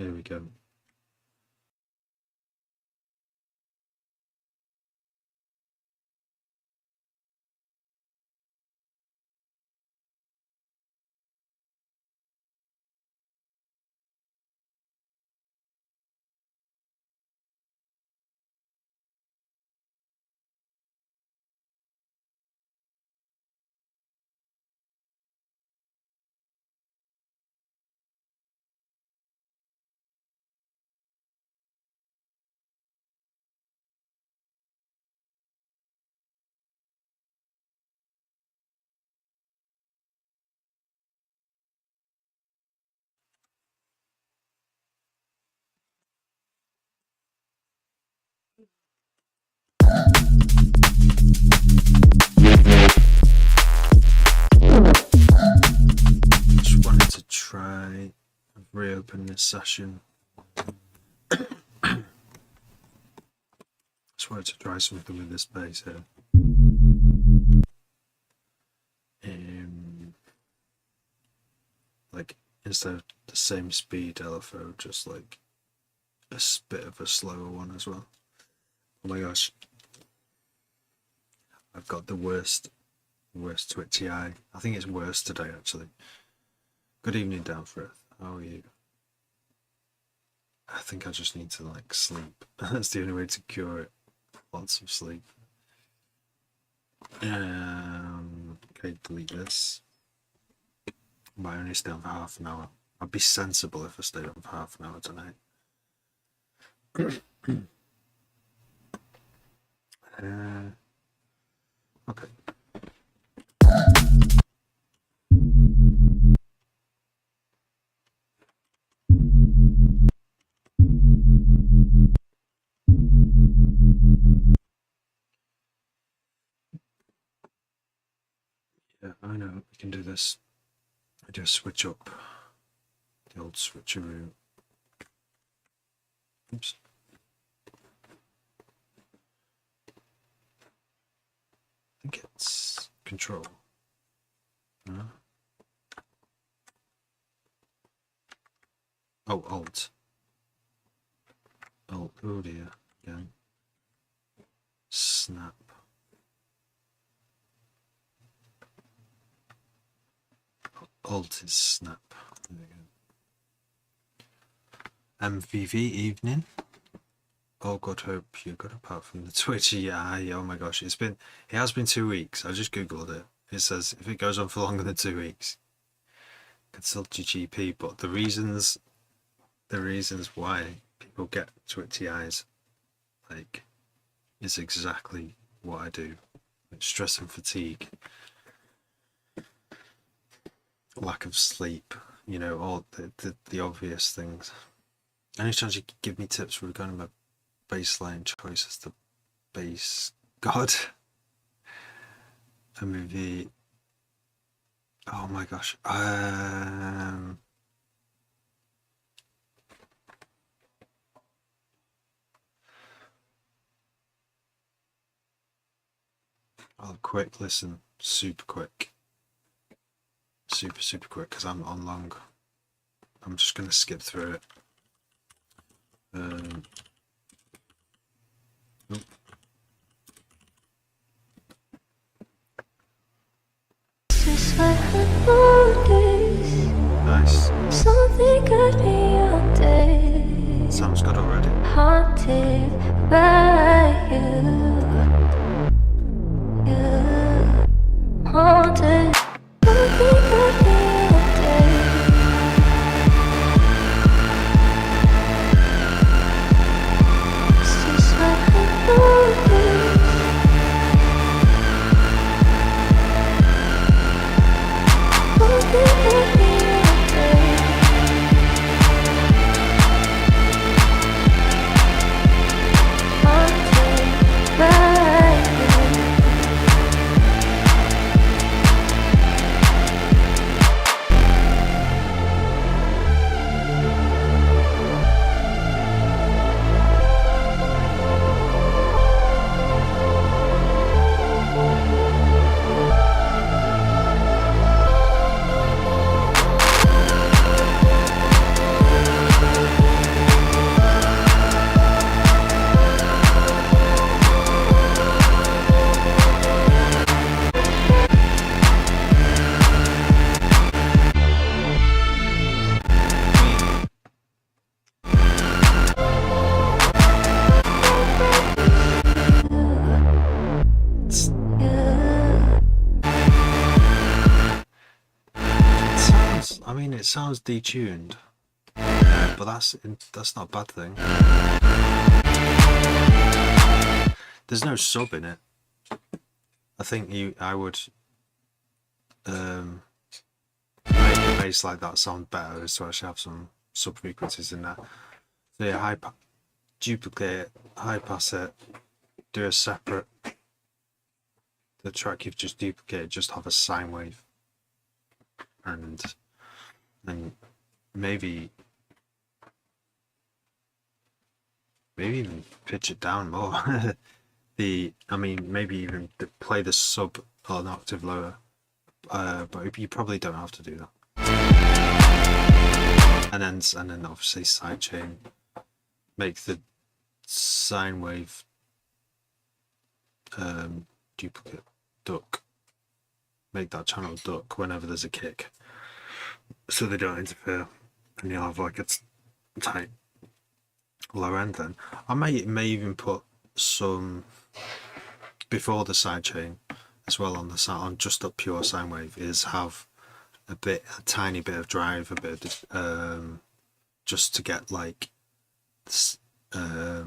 Here we go. Just wanted to try and reopen this session. Just wanted to try something with this bass here. Like instead of the same speed LFO, just like a bit of a slower one as well. Oh my gosh, I've got the worst twitchy eye. I think it's worse today actually. Good evening, Danforth. How are you? I think I just need to like sleep. That's the only way to cure it. Lots of sleep. Okay, delete this. I might only stay on for half an hour. I'd be sensible if I stayed on for half an hour tonight. Okay. Yeah, I know we can do this. I just switch up the old switcheroo. Oops. I think it's control. No? Oh, alt. Alt. Oh dear. Again. Snap. Alt is snap. There we go. MVV evening. Oh God, hope you're good apart from the twitchy eye. Oh my gosh, it has been 2 weeks. I just googled it. It says if it goes on for longer than 2 weeks, consult your GP. But the reasons why people get twitchy eyes, like, is exactly what I do. Like stress and fatigue, lack of sleep, you know, all the obvious things. Any chance you could give me tips regarding my baseline choice as the bass god? MV. Oh my gosh. I'll quick listen, super quick. Super quick because I'm on long. I'm just gonna skip through it. Nope. Nice. Something got me all day. Sounds good already. Haunted by you, haunted. Something got me all day. It's just like I noticed. Something got me all day. Haunted by sounds detuned, but that's not a bad thing. There's no sub in it. I think I would make the bass like that sound better, is to actually have some sub frequencies in that. So yeah, duplicate it, high pass it, do a separate. The track you've just duplicated, just have a sine wave, and maybe even pitch it down more. Maybe even play the sub an octave lower, but you probably don't have to do that. And then obviously sidechain, make the sine wave duplicate duck, make that channel duck whenever there's a kick, so they don't interfere, and you'll have like a tight low end. Then I may even put some before the sidechain as well on the sound, on just a pure sine wave, is have a tiny bit of drive, a bit of just to get like a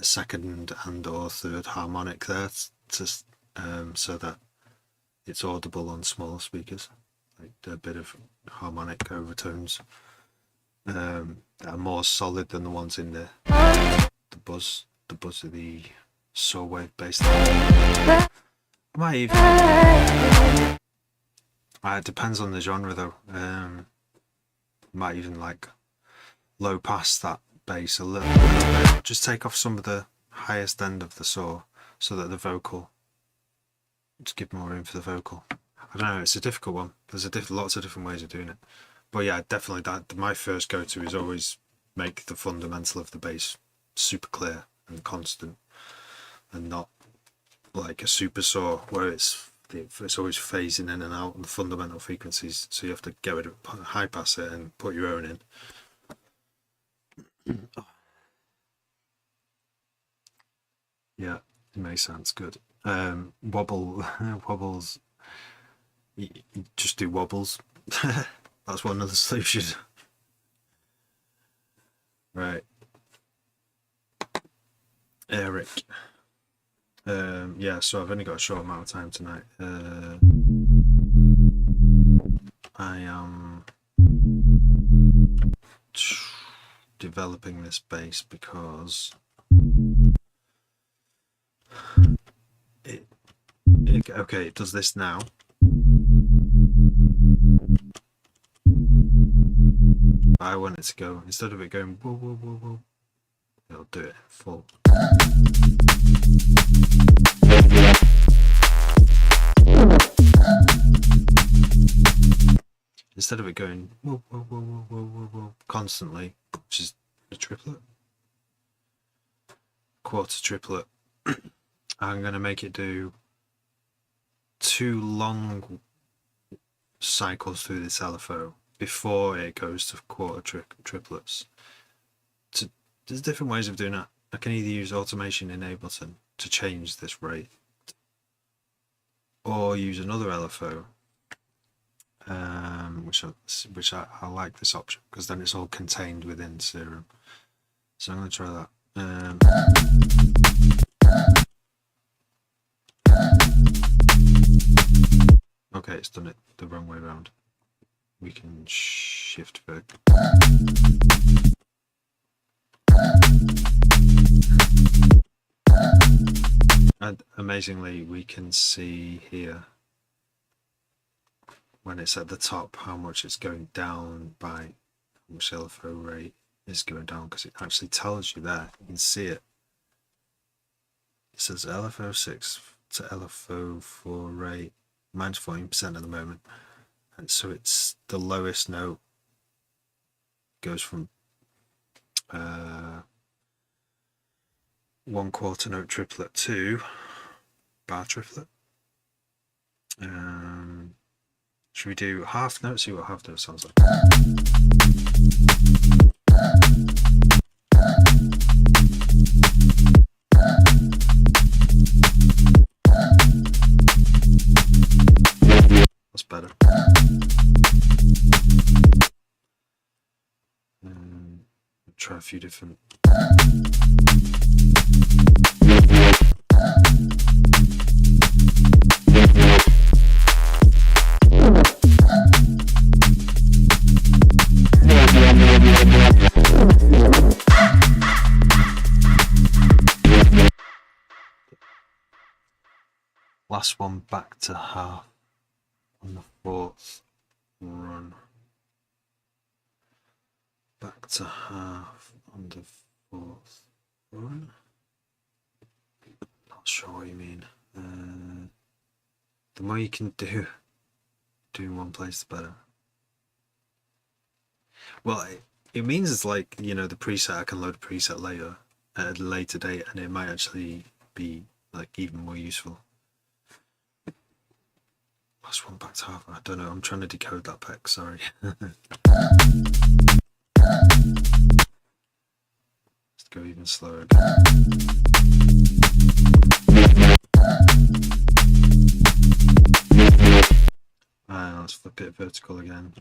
second and or third harmonic there, so that it's audible on smaller speakers, like a bit of harmonic overtones that are more solid than the ones in the buzz of the saw wave bass. Might even it depends on the genre though. Might even like low pass that bass a little bit, just take off some of the highest end of the saw so that the vocal, to give more room for the vocal. I don't know, it's a difficult one. There's lots of different ways of doing it, but yeah, definitely my first go-to is always make the fundamental of the bass super clear and constant, and not like a super saw where it's always phasing in and out on the fundamental frequencies, so you have to get rid of high pass it and put your own in. Yeah, it makes sense. Good. Wobbles. You just do wobbles. That's one other solution. Right. Eric. Yeah, so I've only got a short amount of time tonight. I am developing this bass because it does this now. I want it to go, instead of it going whoa whoa whoa whoa, it'll do it full. Instead of it going whoa whoa whoa whoa whoa whoa whoa constantly, which is a triplet, quarter triplet, I'm going to make it do 2 long cycles through this LFO before it goes to quarter triplets. There's different ways of doing that. I can either use automation in Ableton to change this rate, or use another LFO, which I like this option, because then it's all contained within Serum. So I'm going to try that. Okay, it's done it the wrong way around. We can shift back. And amazingly, we can see here when it's at the top how much it's going down by, how much LFO rate is going down, because it actually tells you there. You can see it. It says LFO 6 to LFO 4 rate minus 14% at the moment, and so it's the lowest note goes from 1/4 note triplet to bar triplet. Should we do half note? See what half note sounds like. That's better. try a few different. Last one back to half on the fourth run. Back to half on the fourth run. Not sure what you mean. The more you can do in one place, the better. Well, it means it's like, you know, the preset, I can load a preset later at a later date, and it might actually be like even more useful. Last one back to half. I don't know. I'm trying to decode that peck. Sorry. Let's go even slower again. And let's flip it vertical again.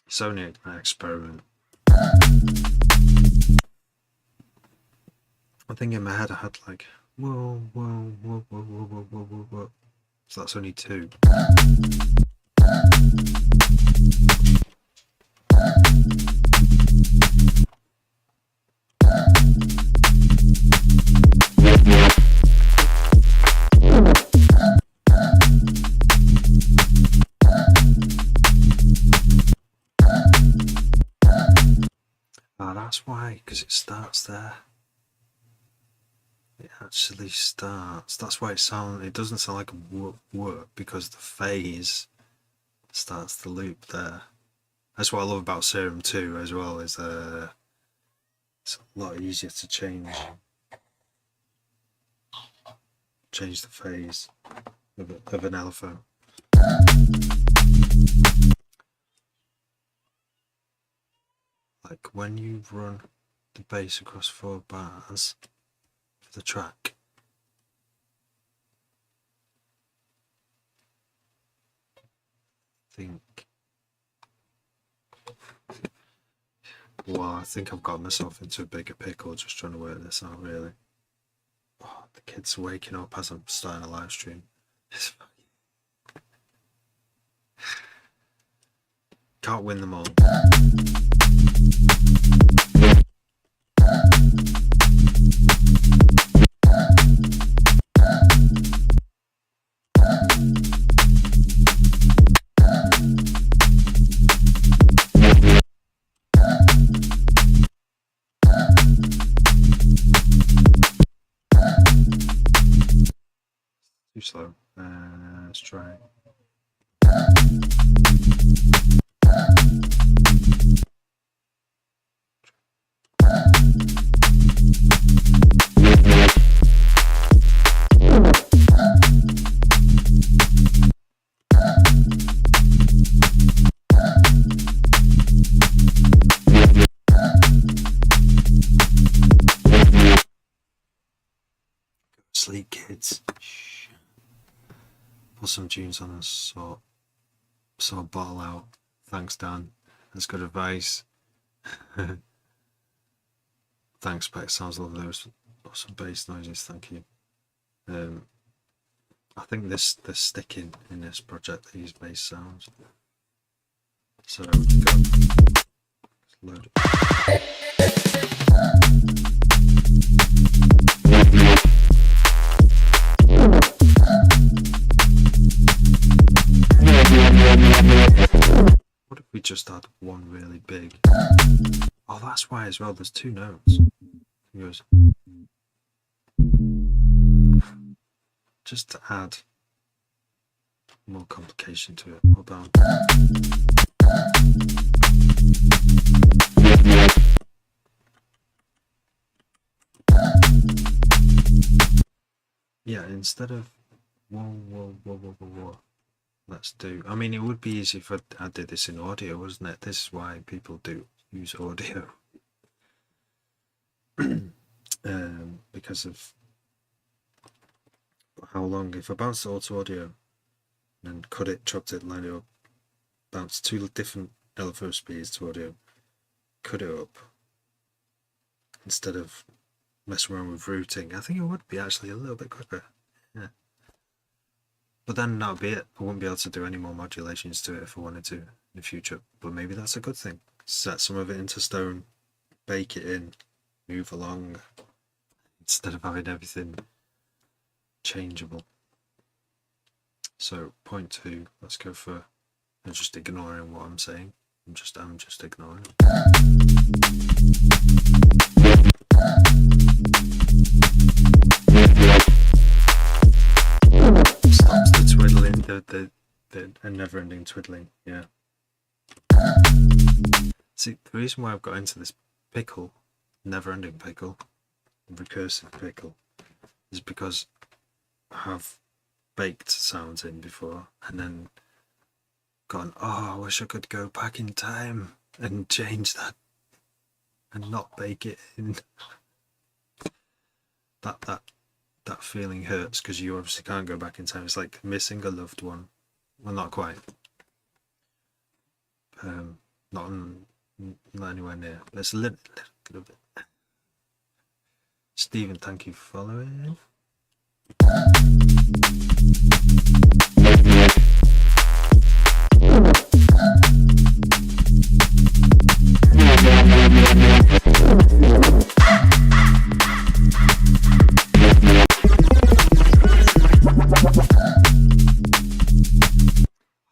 It's only an experiment. I think in my head I had like, whoa, whoa, whoa, whoa, whoa, whoa, whoa, whoa, whoa. So that's only 2. That's why, because it starts there. It actually starts. That's why it doesn't sound like a whoop, because the phase starts the loop there. That's what I love about Serum 2 as well, is it's a lot easier to change the phase of an LFO. Like when you run the bass across 4 bars for the track, I think I've got myself into a bigger pickle just trying to work this out, really. Oh, the kids are waking up as I'm starting a live stream. Can't win them all. Too slow. Let's try it. Sleep, kids. Shh. Put some tunes on us, sort a bottle out. Thanks, Dan. That's good advice. Thanks, Beck. Sounds lovely. There was some bass noises. Thank you. I think they're sticking in this project, these bass sounds. So we've got load it. What if we just had one really big? Oh, that's why as well. There's 2 notes. It goes just to add more complication to it. Hold on. yeah, instead of whoa, let's do. I mean, it would be easy if I did this in audio, wasn't it? This is why people do use audio. Because of how long. If I bounced it all to audio and cut it, chopped it, lined it up, bounced two different LFO speeds to audio, cut it up, instead of messing around with routing, I think it would be actually a little bit quicker. Yeah. But then that would be it. I wouldn't be able to do any more modulations to it if I wanted to in the future. But maybe that's a good thing. Set some of it into stone, bake it in, move along, instead of having everything changeable. So point 2, let's go for just ignoring what I'm saying. I'm just ignoring it. Stops the twiddling, the never-ending twiddling. Yeah. See, the reason why I've got into this pickle, never-ending pickle, recursive pickle, is because I have baked sounds in before and then gone, oh, I wish I could go back in time and change that and not bake it in. That feeling hurts because you obviously can't go back in time. It's like missing a loved one. Well, not quite. Not anywhere near. There's a little bit. Stephen, thank you for following.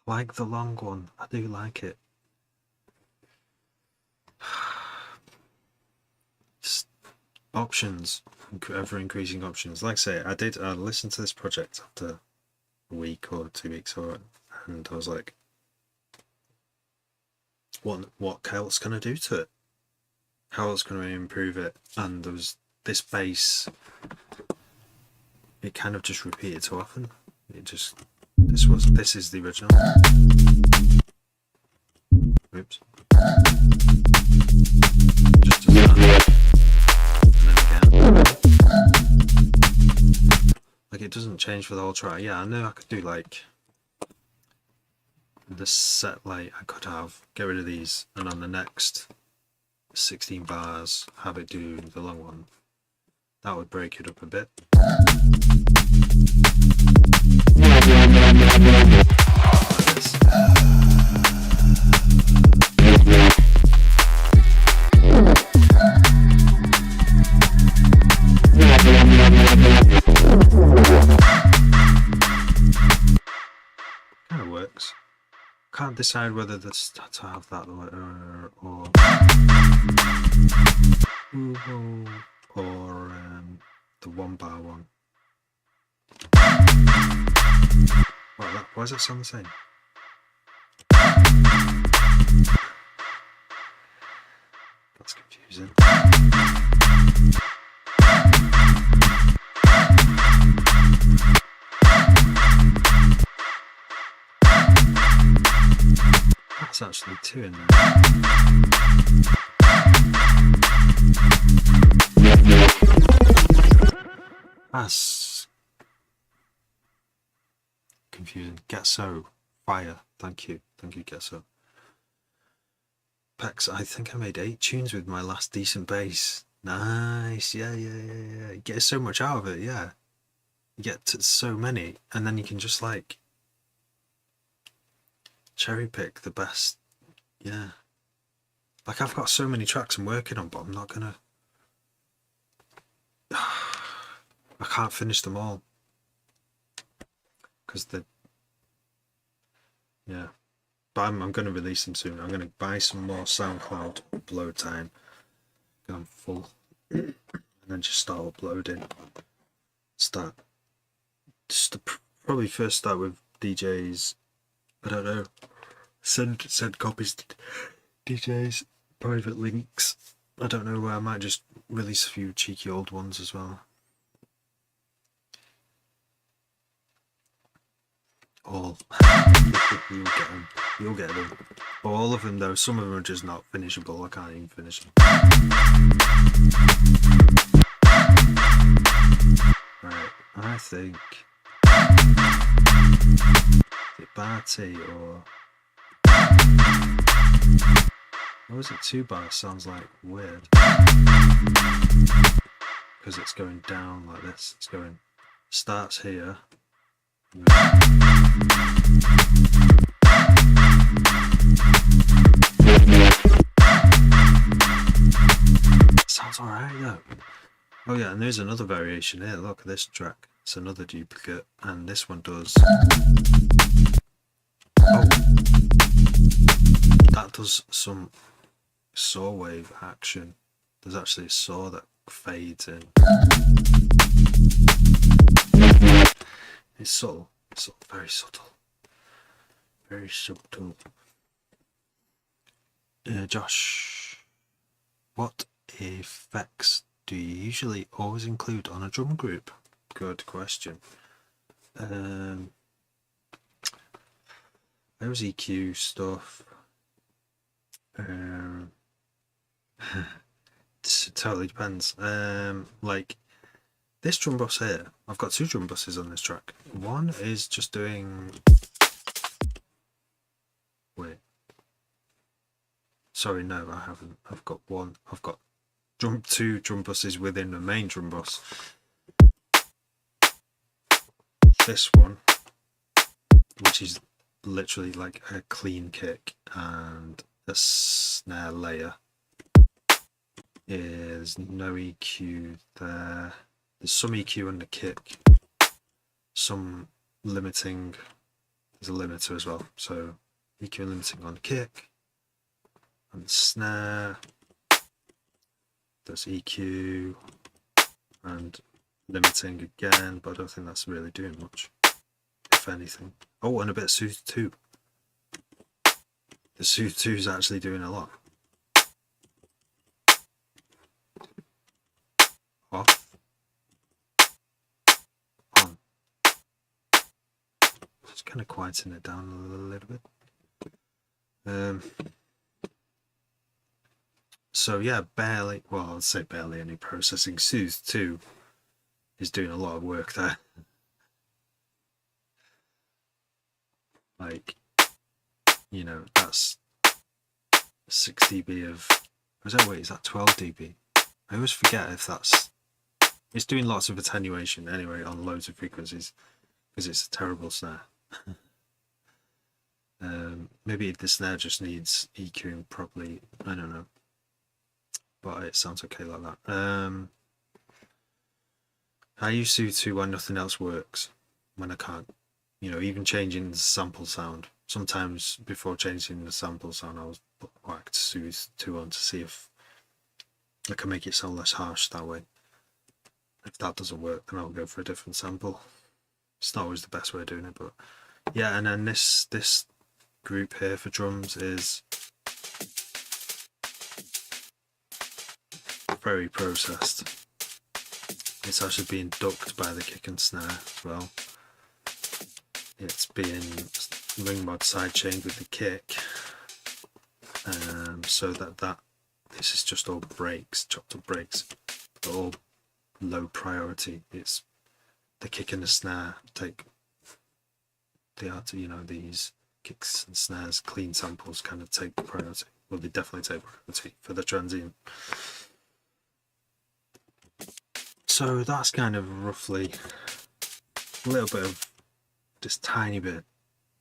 I like the long one. I do like it. Just options, ever increasing options. Like I say, I listened to this project after a week or 2 weeks, and I was like, what else can I do to it? How else can I improve it? And there was this bass. It kind of just repeated too often. This is the original. Oops. Just as that. And then again. Like, it doesn't change for the whole track. Yeah, I know I could do like the set light. I could get rid of these, and on the next 16 bars have it do the long one. That would break it up a bit. Kind of works. Can't decide whether to have that or the 1 bar one. Why does that sound the same? That's confusing. That's actually 2 in there. That's confusing. Getso. Fire. Thank you, Getso. Pex, I think I made 8 tunes with my last decent bass. Nice. Yeah. You get so much out of it, yeah. You get so many, and then you can just like cherry pick the best. Yeah. Like, I've got so many tracks I'm working on, but I'm not gonna. I can't finish them all because yeah. But I'm going to release them soon. I'm going to buy some more SoundCloud upload time. I'm full, and then just start uploading. Probably first start with DJs. I don't know. Send copies to DJs, private links. I don't know. I might just release a few cheeky old ones as well. all. You'll get them. You'll get them. But all of them though, some of them are just not finishable. I can't even finish them. Right, I think is it Barty or is it 2 bar? Sounds like weird because it's going down like this. It's going starts here. Sounds alright though. Oh yeah, and there's another variation here. Look at this track. It's another duplicate, and this one does. Oh, that does some saw wave action. There's actually a saw that fades in. It's subtle, very subtle, very subtle. Josh, what effects do you usually always include on a drum group? Good question. There's EQ stuff. It totally depends. Like this drum bus here, I've got 2 drum buses on this track. One is just doing. Wait. Sorry, no, I haven't. I've got 2 drum buses within the main drum bus. This one, which is literally like a clean kick and a snare layer, is no EQ there. There's some EQ on the kick, some limiting. There's a limiter as well, so EQ and limiting on the kick and the snare. There's EQ and limiting again, but I don't think that's really doing much, if anything. Oh, and a bit of Soothe 2. The Soothe 2 is actually doing a lot. Off. On. Just kind of quieting it down a little bit. So yeah, barely, well, I'd say barely any processing. Soothe 2 is doing a lot of work there. Like, you know, that's 6 dB of, is that 12 dB? I always forget if that's, it's doing lots of attenuation anyway on loads of frequencies because it's a terrible snare. Maybe the snare just needs EQing properly, I don't know, but it sounds okay like that. I use Soothe 2 when nothing else works, when I can't, you know, even changing the sample sound. Sometimes before changing the sample sound, I was whacked Soothe 2 on to see if I can make it sound less harsh that way. If that doesn't work, then I'll go for a different sample. It's not always the best way of doing it, but yeah. And then this group here for drums is very processed. It's actually being ducked by the kick and snare as well. It's being ring mod sidechained with the kick, so that this is just all breaks, chopped up breaks, all low priority. It's the kick and the snare take the art, you know, these kicks and snares, clean samples kind of take priority. Well, they definitely take priority for the transient. So that's kind of roughly a little bit of just tiny bit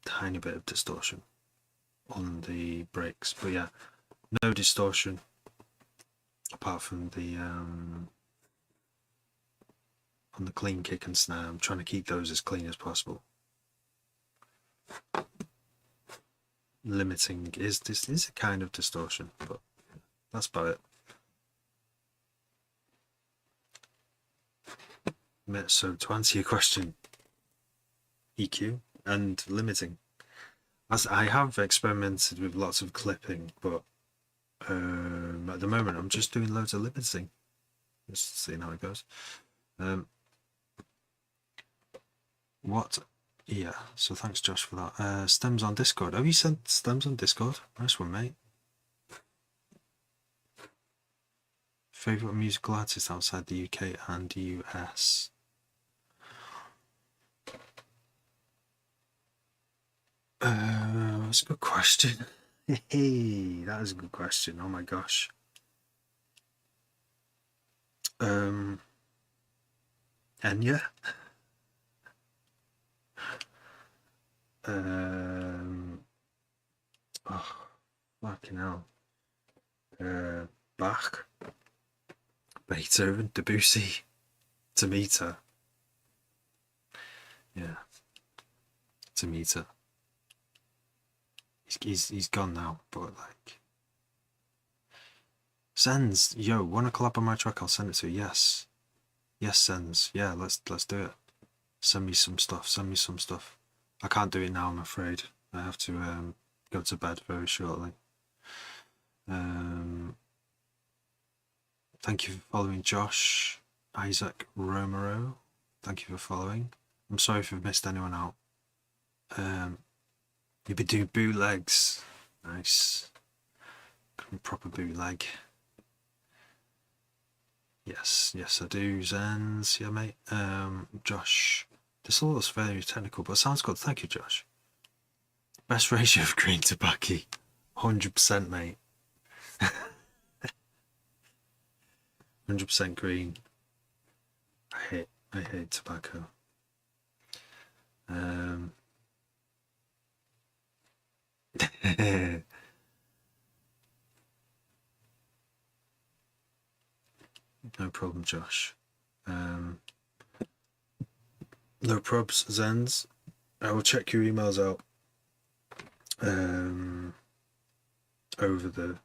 of distortion on the breaks, but yeah, no distortion apart from the on the clean kick and snare. I'm trying to keep those as clean as possible. Limiting is a kind of distortion, but that's about it. So to answer your question, EQ and limiting. As I have experimented with lots of clipping, but at the moment I'm just doing loads of limiting. Just seeing how it goes. What Yeah, so thanks Josh for that. Stems on Discord. Have you sent stems on Discord? Nice one, mate. Favourite musical artist outside the UK and US? That's a good question. Hey, that is a good question. Oh my gosh. Enya? Oh, fucking hell. Bach, Beethoven, Debussy, Tomita. Yeah, Tomita. He's gone now, but like. Sends, yo, wanna collab on my track? I'll send it to you. Yes, yes, Sends. Yeah, let's do it. Send me some stuff. Send me some stuff. I can't do it now, I'm afraid. I have to go to bed very shortly. Thank you for following Josh, Isaac Romero. Thank you for following. I'm sorry if I've missed anyone out. You've been doing bootlegs. Nice. Proper bootleg. Yes, yes I do. Zens, yeah mate. Josh. This all looks very technical, but it sounds good. Thank you, Josh. Best ratio of green to Bucky. 100%, mate. 100% green. I hate tobacco. No problem, Josh. No probs, Zens. I will check your emails out over the.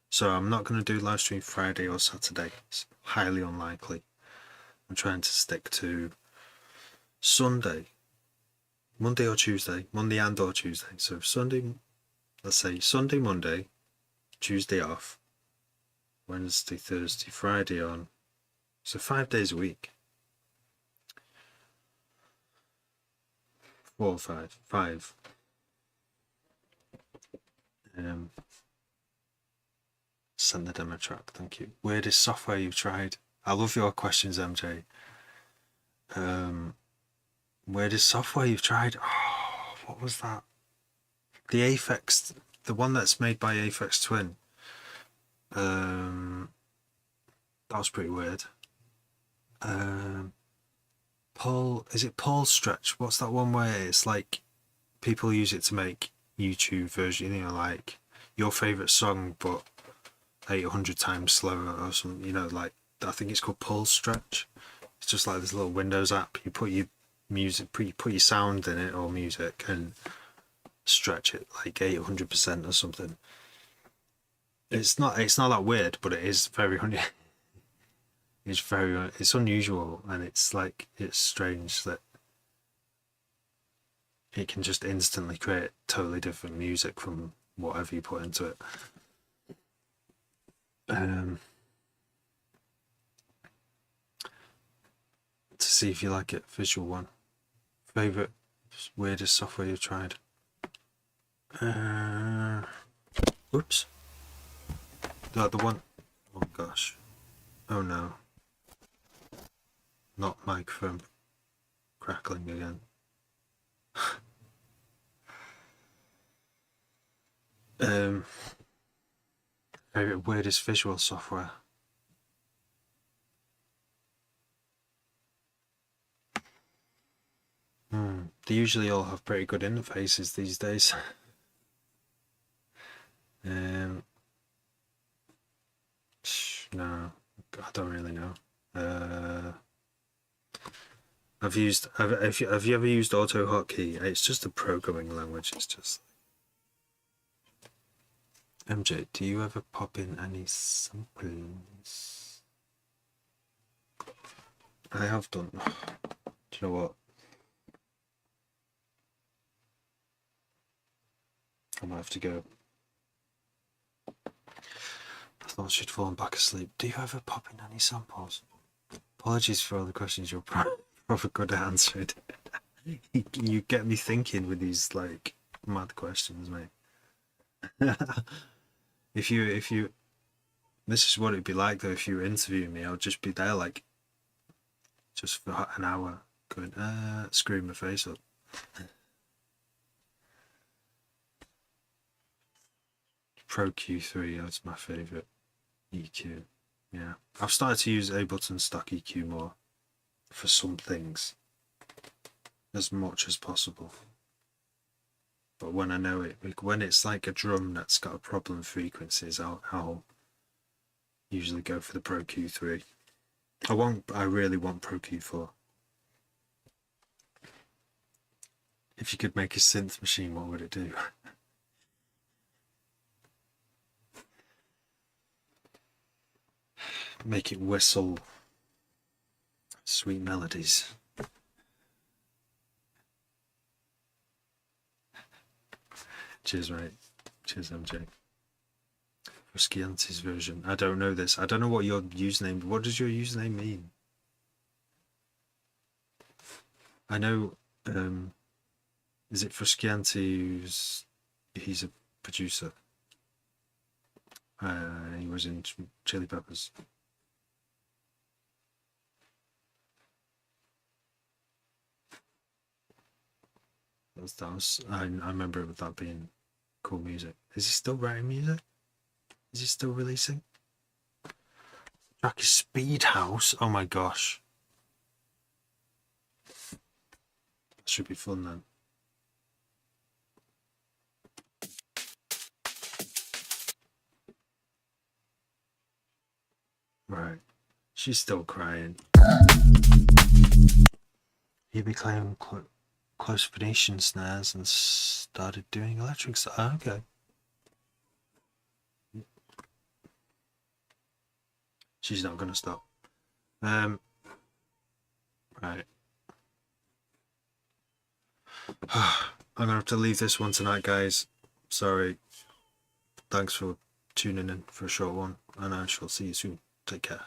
So I'm not going to do live stream Friday or Saturday. It's highly unlikely. I'm trying to stick to Sunday, Monday or Tuesday, Monday and or Tuesday. So Sunday, let's say Sunday, Monday, Tuesday off, Wednesday, Thursday, Friday on. So 5 days a week. 4 or 5. 5. Send the demo track, thank you. Weirdest software you've tried? I love your questions, MJ. Weirdest software you've tried? Oh, what was that? The Aphex, the one that's made by Aphex Twin. That was pretty weird. Paul, is it Paul Stretch? What's that one where it's like people use it to make YouTube version, you know, like your favourite song but 800 times slower or something, you know, like I think it's called Paul Stretch. It's just like this little Windows app. You put your music, you put your sound in it or music and stretch it like 800% or something. It's not that weird, but it is very it's unusual, and it's like it's strange that it can just instantly create totally different music from whatever you put into it. To see if you like it, visual one. Favorite weirdest software you've tried? Oops. The one. Oh gosh. Oh no. Not microphone crackling again. Favorite weirdest visual software? They usually all have pretty good interfaces these days. No, I don't really know. Have you ever used AutoHotkey? It's just a programming language. It's just MJ, do you ever pop in any samples? I have done. Do you know what? I might have to go. I thought she'd fallen back asleep. Do you ever pop in any samples? Apologies for all the questions you're probably good at answered. You get me thinking with these like mad questions, mate. if you this is what it'd be like though if you were interviewing me. I'll just be there like just for an hour going screwing my face up. Pro Q3, that's my favourite EQ. Yeah, I've started to use Ableton stock EQ more for some things, as much as possible. But when I know it, like when it's like a drum that's got a problem frequencies, I'll usually go for the Pro Q3. I really want Pro Q4. If you could make a synth machine, what would it do? Make it whistle sweet melodies. Cheers, mate. Cheers, MJ. Frusciante's version. I don't know this. I don't know what your username. What does your username mean? I know. Is it Frusciante? He's a producer. He was in Chili Peppers. I remember that being cool music. Is he still writing music? Is he still releasing? Track is Speed House. Oh my gosh. That should be fun then. Right. She's still crying. He became close Venetian snares and started doing electric stuff. Oh, okay. She's not gonna stop. Right. I'm gonna have to leave this one tonight, guys. Sorry. Thanks for tuning in for a short one, and I shall see you soon. Take care.